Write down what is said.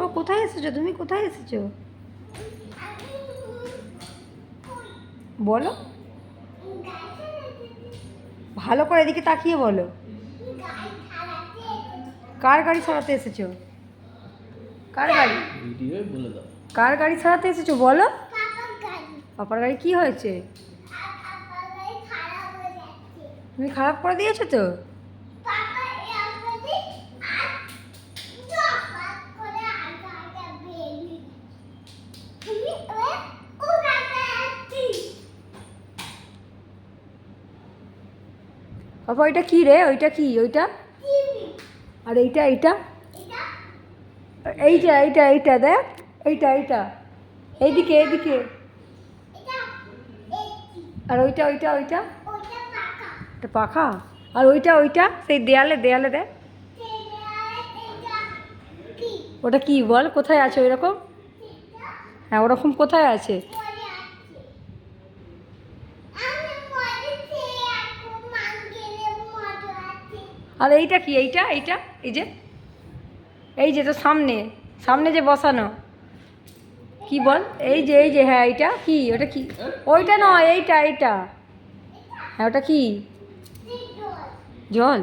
ও কোথায় এসেছো তুমি? কোথায় এসেছো বলো, ভালো করে এদিকে তাকিয়ে বলো। কার গাড়ি সারাতে এসেছো? কার গাড়ি? কার গাড়ি সারাতে এসেছো বলো? পাপার গাড়ি কি হয়েছে? তুমি খারাপ করে দিয়েছো তো? পাপা ওইটা কি রে? ওইটা কি? ওইটা আর এইটা এইটা এইটা এইটা এইটা দেখ, এইটা এইটা এইদিকে এইদিকে, আর ওইটা ওইটা ওইটা এটা পাখা, আর ওইটা ওইটা সেই দেয়ালে দেয়ালে দেখ, ওটা কি বল? কোথায় আছে ওইরকম? হ্যাঁ ওরকম কোথায় আছে? আর এইটা কি? এইটা এইটা এই যে, এই যে তো সামনে সামনে যে বসানো, কি বল? এই যে হ্যাঁ এইটা কি? ওটা কি? ওইটা নয়, এইটা এইটা। হ্যাঁ ওটা কি? জল?